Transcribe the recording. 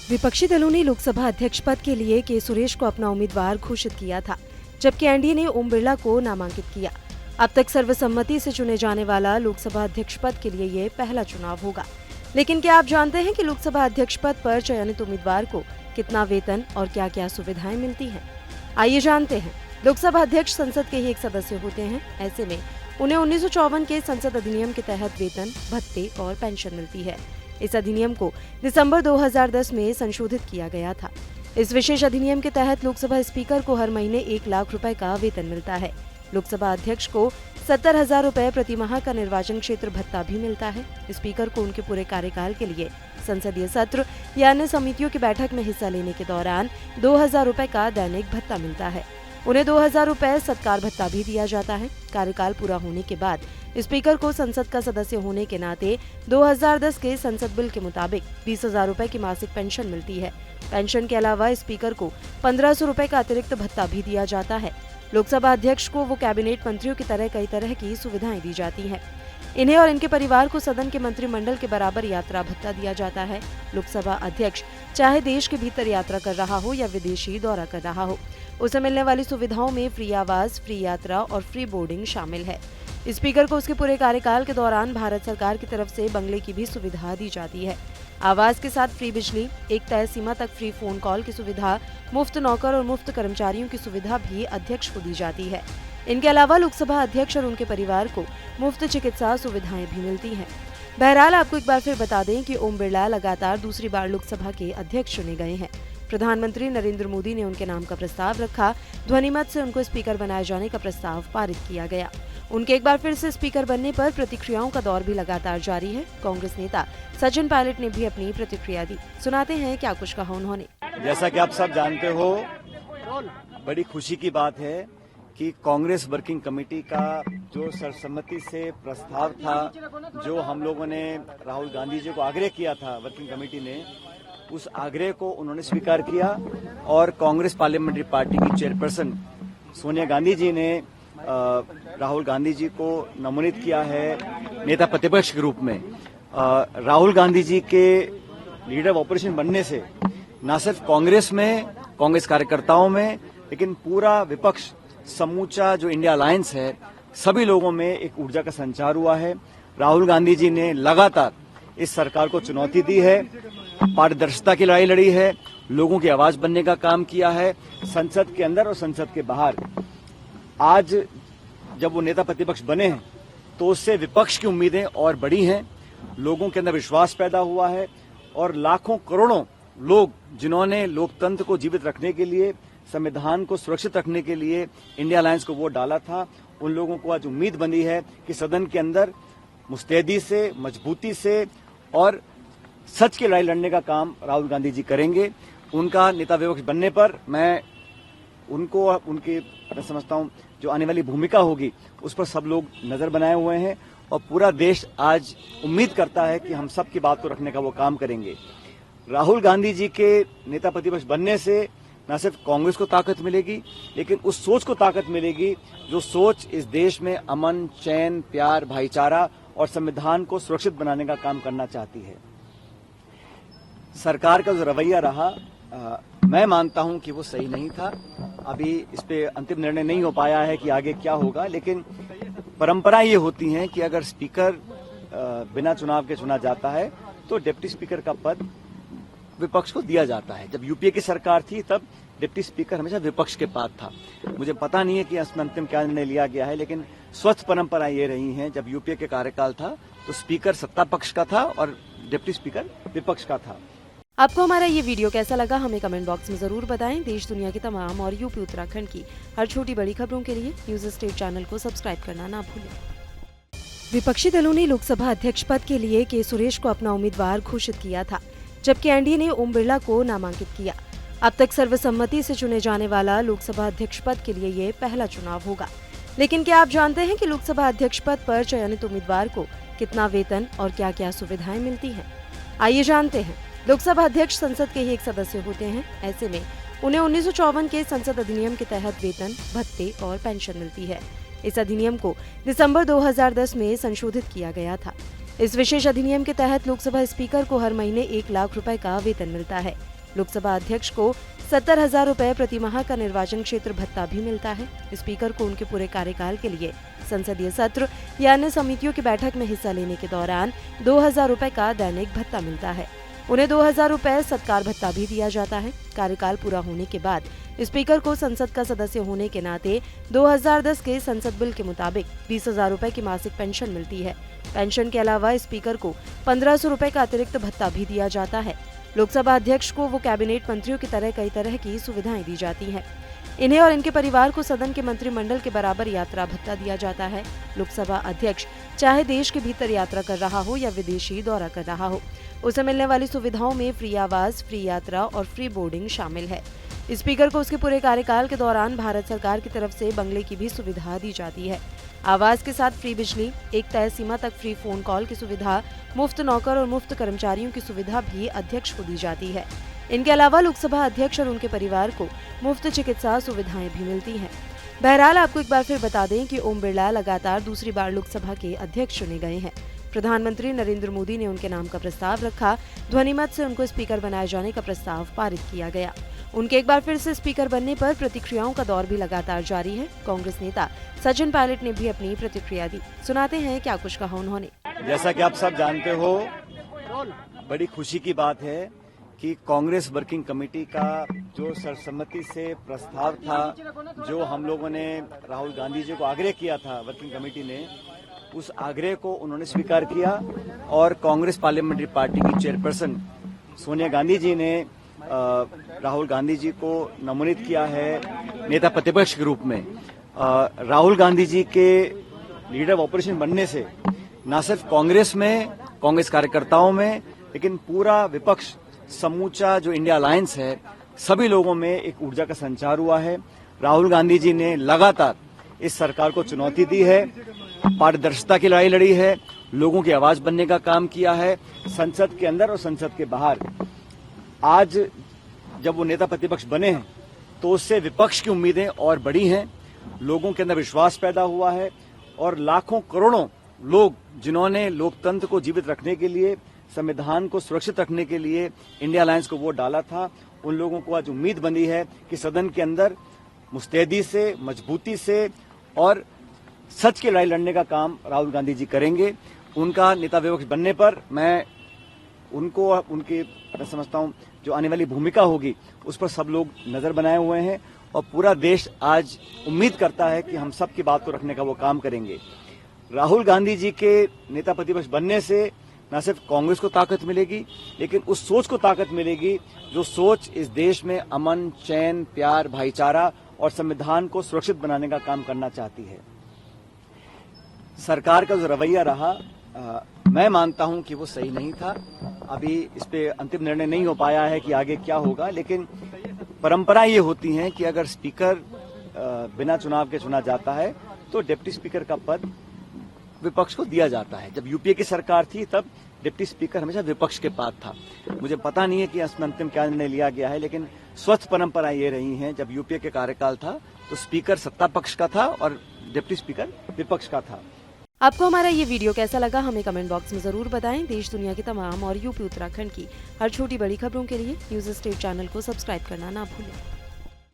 विपक्षी दलों ने लोकसभा अध्यक्ष पद के लिए के सुरेश को अपना उम्मीदवार घोषित किया था, जबकि एनडीए ने ओम बिरला को नामांकित किया। अब तक सर्वसम्मति से चुने जाने वाला लोकसभा अध्यक्ष पद के लिए ये पहला चुनाव होगा। लेकिन क्या आप जानते हैं कि लोकसभा अध्यक्ष पद पर चयनित उम्मीदवार को कितना वेतन और क्या क्या सुविधाएं मिलती हैं? आइए जानते हैं। लोकसभा अध्यक्ष संसद के ही एक सदस्य होते हैं। ऐसे में उन्हें 1954 के संसद अधिनियम के तहत वेतन, भत्ते और पेंशन मिलती है। इस अधिनियम को दिसंबर 2010 में संशोधित किया गया था। इस विशेष अधिनियम के तहत लोकसभा स्पीकर को हर महीने 1 लाख रुपए का वेतन मिलता है। लोकसभा अध्यक्ष को 70,000 रुपए प्रति माह का निर्वाचन क्षेत्र भत्ता भी मिलता है। स्पीकर को उनके पूरे कार्यकाल के लिए संसदीय सत्र या अन्य समितियों की बैठक में हिस्सा लेने के दौरान 2,000 रुपए का दैनिक भत्ता मिलता है। उन्हें 2,000 रुपए सत्कार भत्ता भी दिया जाता है। कार्यकाल पूरा होने के बाद स्पीकर को संसद का सदस्य होने के नाते 2010 के संसद बिल के मुताबिक 20,000 रुपए की मासिक पेंशन मिलती है। पेंशन के अलावा स्पीकर को 1,500 रुपए का अतिरिक्त भत्ता भी दिया जाता है। लोकसभा अध्यक्ष को वो कैबिनेट मंत्रियों की तरह कई तरह की सुविधाएं दी जाती हैं। इन्हें और इनके परिवार को सदन के मंत्रिमंडल के बराबर यात्रा भत्ता दिया जाता है। लोकसभा अध्यक्ष चाहे देश के भीतर यात्रा कर रहा हो या विदेशी दौरा कर रहा हो, उसे मिलने वाली सुविधाओं में फ्री आवास, फ्री यात्रा और फ्री बोर्डिंग शामिल है। स्पीकर को उसके पूरे कार्यकाल के दौरान भारत सरकार की तरफ से बंगले की भी सुविधा दी जाती है। आवास के साथ फ्री बिजली, एक तय सीमा तक फ्री फोन कॉल की सुविधा, मुफ्त नौकर और मुफ्त कर्मचारियों की सुविधा भी अध्यक्ष को दी जाती है। इनके अलावा लोकसभा अध्यक्ष और उनके परिवार को मुफ्त चिकित्सा सुविधाएं भी मिलती हैं। बहरहाल आपको एक बार फिर बता दें कि ओम बिरला लगातार दूसरी बार लोकसभा के अध्यक्ष चुने गए हैं। प्रधानमंत्री नरेंद्र मोदी ने उनके नाम का प्रस्ताव रखा। ध्वनिमत से उनको स्पीकर बनाए जाने का प्रस्ताव पारित किया गया। उनके एक बार फिर से स्पीकर बनने पर प्रतिक्रियाओं का दौर भी लगातार जारी है। कांग्रेस नेता सचिन पायलट ने भी अपनी प्रतिक्रिया दी। सुनाते हैं क्या कुछ कहा उन्होंने। जैसा कि आप सब जानते हो, बड़ी खुशी की बात है कि कांग्रेस वर्किंग कमेटी का जो सर्वसम्मति से प्रस्ताव था, जो हम लोगों ने राहुल गांधी जी को आग्रह किया था, वर्किंग कमेटी ने उस आग्रह को उन्होंने स्वीकार किया और कांग्रेस पार्लियामेंट्री पार्टी की चेयरपर्सन सोनिया गांधी जी ने राहुल गांधी जी को नमोनित किया है नेता प्रतिपक्ष के रूप में। राहुल गांधी जी के लीडर ऑफ ऑपोजिशन बनने से न सिर्फ कांग्रेस में, कांग्रेस कार्यकर्ताओं में, लेकिन पूरा विपक्ष, समूचा जो इंडिया अलायंस है, सभी लोगों में एक ऊर्जा का संचार हुआ है। राहुल गांधी जी ने लगातार इस सरकार को चुनौती दी है, पारदर्शिता की लड़ाई लड़ी है, लोगों की आवाज बनने का काम किया है, संसद के अंदर और संसद के बाहर। आज जब वो नेता प्रतिपक्ष बने हैं तो उससे विपक्ष की उम्मीदें और बढ़ी हैं, लोगों के अंदर विश्वास पैदा हुआ है और लाखों करोड़ों लोग जिन्होंने लोकतंत्र को जीवित रखने के लिए, संविधान को सुरक्षित रखने के लिए इंडिया अलायंस को वोट डाला था, उन लोगों को आज उम्मीद बनी है कि सदन के अंदर मुस्तैदी से, मजबूती से और सच की लड़ाई लड़ने का काम राहुल गांधी जी करेंगे। उनका नेता विपक्ष बनने पर मैं उनको, उनकी मैं समझता हूं जो आने वाली भूमिका होगी उस पर सब लोग नजर बनाए हुए हैं और पूरा देश आज उम्मीद करता है कि हम सब की बात को रखने का वो काम करेंगे। राहुल गांधी जी के नेता प्रतिपक्ष बनने से न सिर्फ कांग्रेस को ताकत मिलेगी, लेकिन उस सोच को ताकत मिलेगी जो सोच इस देश में अमन, चैन, प्यार, भाईचारा और संविधान को सुरक्षित बनाने का काम करना चाहती है। सरकार का जो रवैया रहा, मैं मानता हूं कि वो सही नहीं था। अभी इस पे अंतिम निर्णय नहीं हो पाया है कि आगे क्या होगा, लेकिन परंपरा ये होती है कि अगर स्पीकर बिना चुनाव के चुना जाता है तो डिप्टी स्पीकर का पद विपक्ष को दिया जाता है। जब यूपीए की सरकार थी तब डिप्टी स्पीकर हमेशा विपक्ष के पास था। मुझे पता नहीं है कि इसमें अंतिम क्या निर्णय लिया गया है, लेकिन स्वस्थ परंपरा ये रही है, जब यूपीए के कार्यकाल था तो स्पीकर सत्ता पक्ष का था और डिप्टी स्पीकर विपक्ष का था। आपको हमारा ये वीडियो कैसा लगा, हमें कमेंट बॉक्स में जरूर बताएं। देश दुनिया की तमाम और यूपी उत्तराखंड की हर छोटी बड़ी खबरों के लिए न्यूज स्टेट चैनल को सब्सक्राइब करना ना भूलें। विपक्षी दलों ने लोकसभा अध्यक्ष पद के लिए के सुरेश को अपना उम्मीदवार घोषित किया था, जबकि एनडीए ने ओम बिरला को नामांकित किया। अब तक सर्वसम्मति से चुने जाने वाला लोकसभा अध्यक्ष पद के लिए ये पहला चुनाव होगा। लेकिन क्या आप जानते हैं कि लोकसभा अध्यक्ष पद पर चयनित उम्मीदवार को कितना वेतन और क्या क्या सुविधाएं मिलती हैं? आइए जानते हैं। लोकसभा अध्यक्ष संसद के ही एक सदस्य होते हैं। ऐसे में उन्हें 1954 के संसद अधिनियम के तहत वेतन, भत्ते और पेंशन मिलती है। इस अधिनियम को दिसंबर 2010 में संशोधित किया गया था। इस विशेष अधिनियम के तहत लोकसभा स्पीकर को हर महीने 1 लाख रुपए का वेतन मिलता है। लोकसभा अध्यक्ष को 70,000 रुपए प्रति माह का निर्वाचन क्षेत्र भत्ता भी मिलता है। स्पीकर को उनके पूरे कार्यकाल के लिए संसदीय सत्र या अन्य समितियों की बैठक में हिस्सा लेने के दौरान 2,000 रुपए का दैनिक भत्ता मिलता है। उन्हें 2,000 रुपए सत्कार भत्ता भी दिया जाता है। कार्यकाल पूरा होने के बाद स्पीकर को संसद का सदस्य होने के नाते 2010 के संसद बिल के मुताबिक 20,000 रुपए की मासिक पेंशन मिलती है। पेंशन के अलावा स्पीकर को 1,500 रुपए का अतिरिक्त भत्ता भी दिया जाता है। लोकसभा अध्यक्ष को वो कैबिनेट मंत्रियों की तरह कई तरह की सुविधाएं दी जाती हैं। इन्हें और इनके परिवार को सदन के मंत्रिमंडल के बराबर यात्रा भत्ता दिया जाता है। लोकसभा अध्यक्ष चाहे देश के भीतर यात्रा कर रहा हो या विदेशी दौरा कर रहा हो, उसे मिलने वाली सुविधाओं में फ्री आवास, फ्री यात्रा और फ्री बोर्डिंग शामिल है। स्पीकर को उसके पूरे कार्यकाल के दौरान भारत सरकार की तरफ से बंगले की भी सुविधा दी जाती है। आवास के साथ फ्री बिजली, एक तय सीमा तक फ्री फोन कॉल की सुविधा, मुफ्त नौकर और मुफ्त कर्मचारियों की सुविधा भी अध्यक्ष को दी जाती है। इनके अलावा लोकसभा अध्यक्ष और उनके परिवार को मुफ्त चिकित्सा सुविधाएं भी मिलती हैं। बहरहाल आपको एक बार फिर बता दें कि ओम बिरला लगातार दूसरी बार लोकसभा के अध्यक्ष चुने गए हैं। प्रधानमंत्री नरेंद्र मोदी ने उनके नाम का प्रस्ताव रखा। ध्वनिमत से उनको स्पीकर बनाए जाने का प्रस्ताव पारित किया गया। उनके एक बार फिर से स्पीकर बनने पर प्रतिक्रियाओं का दौर भी लगातार जारी है। कांग्रेस नेता सचिन पायलट ने भी अपनी प्रतिक्रिया दी। सुनाते हैं क्या कुछ कहा उन्होंने। जैसा कि आप सब जानते हो, बड़ी खुशी की बात है कि कांग्रेस वर्किंग कमेटी का जो सर्वसम्मति से प्रस्ताव था, जो हम लोगों ने राहुल गांधी जी को आग्रह किया था, वर्किंग कमेटी ने उस आग्रह को उन्होंने स्वीकार किया और कांग्रेस पार्लियामेंट्री पार्टी की चेयरपर्सन सोनिया गांधी जी ने राहुल गांधी जी को नमोनित किया है नेता प्रतिपक्ष के रूप में। राहुल गांधी जी के लीडर ऑफ ऑपोजिशन बनने से न सिर्फ कांग्रेस में, कांग्रेस कार्यकर्ताओं में, लेकिन पूरा विपक्ष, समूचा जो इंडिया अलायंस है, सभी लोगों में एक ऊर्जा का संचार हुआ है। राहुल गांधी जी ने लगातार इस सरकार को चुनौती दी है, पारदर्शिता की लड़ाई लड़ी है, लोगों की आवाज बनने का काम किया है, संसद के अंदर और संसद के बाहर। आज जब वो नेता प्रतिपक्ष बने हैं तो उससे विपक्ष की उम्मीदें और बढ़ी हैं, लोगों के अंदर विश्वास पैदा हुआ है और लाखों करोड़ों लोग जिन्होंने लोकतंत्र को जीवित रखने के लिए, संविधान को सुरक्षित रखने के लिए इंडिया अलायंस को वोट डाला था, उन लोगों को आज उम्मीद बंधी है कि सदन के अंदर मुस्तैदी से, मजबूती से और सच की लड़ाई लड़ने का काम राहुल गांधी जी करेंगे। उनका नेता विपक्ष बनने पर मैं उनको, उनके मैं समझता हूं जो आने वाली भूमिका होगी उस पर सब लोग नजर बनाए हुए हैं और पूरा देश आज उम्मीद करता है कि हम सब की बात को रखने का वो काम करेंगे। राहुल गांधी जी के नेता प्रतिपक्ष बनने से न सिर्फ कांग्रेस को ताकत मिलेगी, लेकिन उस सोच को ताकत मिलेगी जो सोच इस देश में अमन, चैन, प्यार, भाईचारा और संविधान को सुरक्षित बनाने का काम करना चाहती है। सरकार का जो रवैया रहा, मैं मानता हूं कि वो सही नहीं था। अभी इस पे अंतिम निर्णय नहीं हो पाया है कि आगे क्या होगा, लेकिन परंपरा ये होती है कि अगर स्पीकर बिना चुनाव के चुना जाता है तो डिप्टी स्पीकर का पद विपक्ष को दिया जाता है। जब यूपीए की सरकार थी तब डिप्टी स्पीकर हमेशा विपक्ष के पास था। मुझे पता नहीं है कि इसमें अंतिम क्या निर्णय लिया गया है, लेकिन स्वस्थ परंपरा ये रही है, जब यूपीए के कार्यकाल था तो स्पीकर सत्ता पक्ष का था और डिप्टी स्पीकर विपक्ष का था। आपको हमारा ये वीडियो कैसा लगा हमें कमेंट बॉक्स में जरूर बताएं। देश दुनिया की तमाम और यूपी उत्तराखंड की हर छोटी बड़ी खबरों के लिए न्यूज़ स्टेट चैनल को सब्सक्राइब करना ना भूलें।